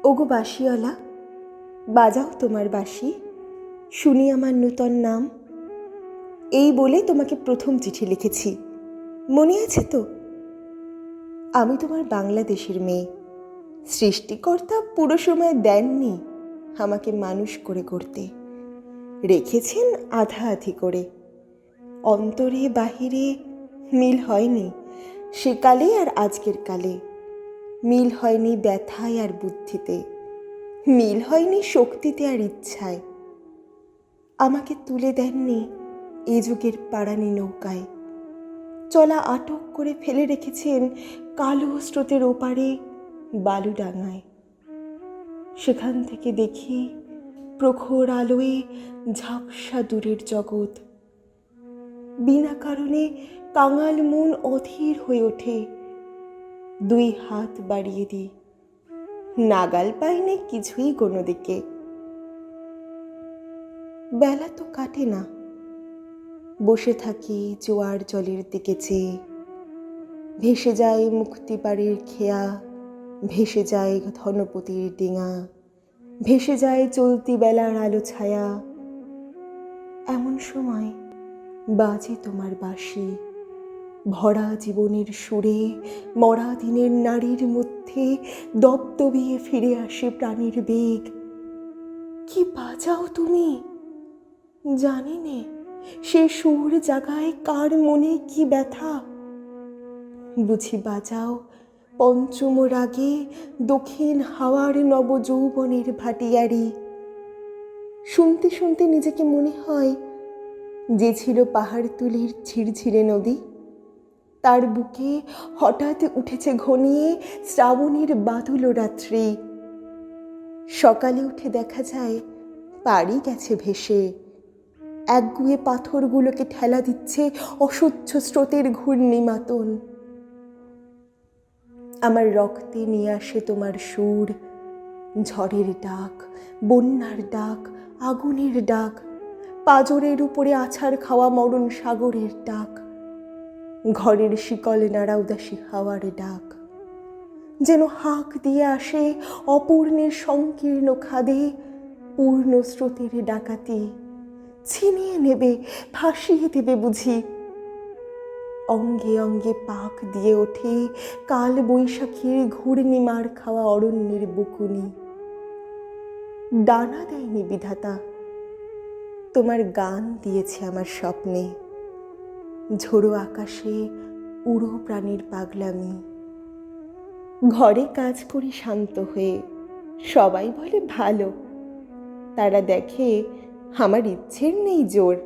ওগো বাঁশিওয়ালা, বাজাও তোমার বাঁশি, শুনি আমার নূতন নাম। এই বলে তোমাকে প্রথম চিঠি লিখেছি, মনে আছে তো? আমি তোমার বাংলাদেশের মেয়ে। সৃষ্টিকর্তা পুরো সময় দেননি আমাকে মানুষ করে গড়তে, রেখেছেন আধা আধি করে। অন্তরে বাহিরে মিল হয়নি সেকালে আর আজকের কালে, মিল হয়নি ব্যথায় আর বুদ্ধিতে, মিল হয়নি শক্তিতে আর ইচ্ছায়। আমাকে তুলে দেননি এ যুগের পাড়ানি নৌকায়, চলা আটক করে ফেলে রেখেছেন কালো স্রোতের ওপারে বালুডাঙায়। সেখান থেকে দেখি প্রখর আলোয় ঝাপসা দূরের জগৎ। বিনা কারণে কাঙাল মন অধীর হয়ে ওঠে, দুই হাত বাড়িয়ে দিই, নাগাল পাইনি কিছুই কোনো দিকে। বেলা তো কাটে না, বসে থাকি জোয়ার জলের দিকে চেয়ে। ভেসে যায় মুক্তিপাড়ের খেয়া, ভেসে যায় ধনপতির ডিঙা, ভেসে যায় চলতি বেলার আলো ছায়া। এমন সময় বাজে তোমার বাঁশি, ভরা জীবনের সুরে মরা দিনের নারীর মধ্যে দপদবিয়ে ফিরে আসে প্রাণীর বেগ। কি বাজাও তুমি, জানি নে সে সুর জাগায় কার মনে কি ব্যথা। বুঝি বাজাও পঞ্চম রাগে দক্ষিণ হাওয়ার নবযৌবনের ভাটিয়ারি। শুনতে শুনতে নিজেকে মনে হয় যে ছিল পাহাড় তুলির ঝিরঝিরে নদী, তার বুকে হঠাৎ উঠেছে ঘনিয়ে শ্রাবণীর বাদুল রাত্রি। সকালে উঠে দেখা যায় পাড়ি গেছে ভেসে, একগুয়ে পাথরগুলোকে ঠেলা দিচ্ছে অসহ্য স্রোতের ঘূর্ণিমাতন। আমার রক্তে নিয়ে আসে তোমার সুর, ঝড়ের ডাক, বন্যার ডাক, আগুনের ডাক, পাজরের উপরে আছাড় খাওয়া মরণ সাগরের ডাক, ঘরের শিকল নাড়া উদাসী হাওয়ার ডাক। যেন হাঁক দিয়ে আসে অপূর্ণের সংকীর্ণ খাদে পূর্ণ স্রোতের ডাকাতি, ছিনিয়ে নেবে, ভাসিয়ে দেবে বুঝি। অঙ্গে অঙ্গে পাক দিয়ে ওঠে কাল বৈশাখীর ঘূর্ণিমার খাওয়া অরণ্যের বকুনি। ডানা দেয়নি বিধাতা, তোমার গান দিয়েছে আমার স্বপ্নে, ঝোড়ো আকাশে উড়ো প্রাণীর পাগলামি। ঘরে কাজ করি শান্ত হয়ে, সবাই বলে ভালো। তারা দেখে আমার ইচ্ছের নেই জোর,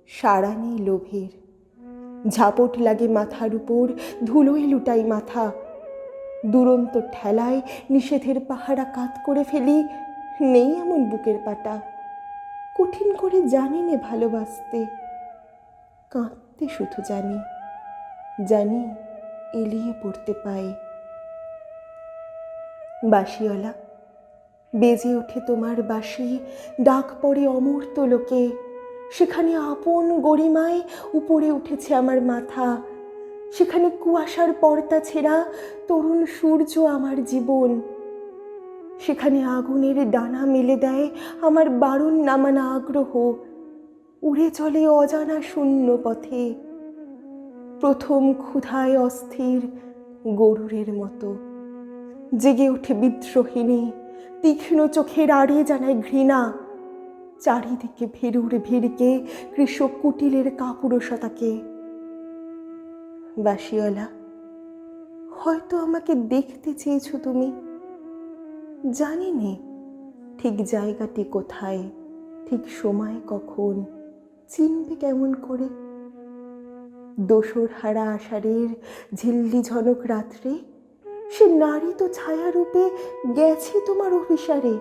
সাড়া নেই লোভের। ঝাপট লাগে মাথার উপর, ধুলোয় লুটাই মাথা। দুরন্ত ঠেলায় নিষেধের পাহারা কাত করে ফেলি, নেই এমন বুকের পাটা। কঠিন করে জানি নে ভালোবাসতে, কাঁদতে শুধু জানি, জানি এলিয়ে পড়তে পাই। বাঁশিওয়ালা, বেজে ওঠে তোমার বাঁশি, ডাক পড়ে অমূর্ত লোকে। সেখানে আপন গরিমায় উপরে উঠেছে আমার মাথা, সেখানে কুয়াশার পর্দা ছেঁড়া তরুণ সূর্য আমার জীবন। সেখানে আগুনের ডানা মেলে দেয় আমার বারণ নামানা আগ্রহ, উড়ে চলে অজানা শূন্য পথে, প্রথম ক্ষুধায় অস্থির গরুরের মতো। জেগে ওঠে বিদ্রোহিণী, তীক্ষ্ণ চোখের আড়ে জানায় ঘৃণা। চারিদিকে ভেরুর ভিড়কে, কৃষক কুটিলের কাপুরুষতাকে। বাঁশিওয়ালা, হয়তো আমাকে দেখতে চেয়েছো তুমি, জানি নে ঠিক জায়গাটি কোথায়, ঠিক সময় কখন, চিনবে কেমন করে। দোসর হারা আষাঢ়ের ঝিল্লি ঝনক রাত্রে সে নারী তো ছায়ারূপে গেছে তোমার অভিসারে,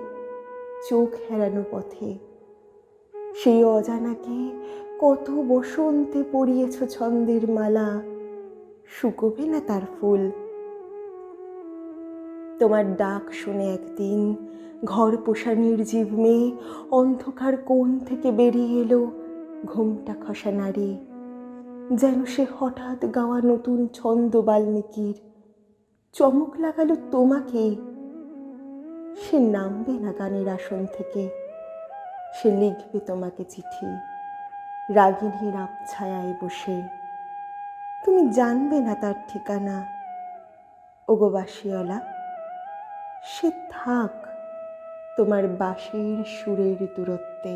চোখ হেরানো পথে। সেই অজানাকে কত বসন্তে পরিয়েছ ছন্দের মালা, শুকোবে না তার ফুল। তোমার ডাক শুনে একদিন ঘর পোষা নির্জীব মেয়ে অন্ধকার কোণ থেকে বেরিয়ে এলো ঘোমটা খসা নারী, যেন সে হঠাৎ গাওয়া নতুন ছন্দ বাল্মীকির। চমক লাগালো তোমাকে, সে নামবে না গানের আসন থেকে, সে লিখবে তোমাকে চিঠি রাগিনীর আবছায়ায় বসে। তুমি জানবে না তার ঠিকানা। ওগো বাঁশিওয়ালা, সে থাক তোমার বাঁশির সুরের দূরত্বে।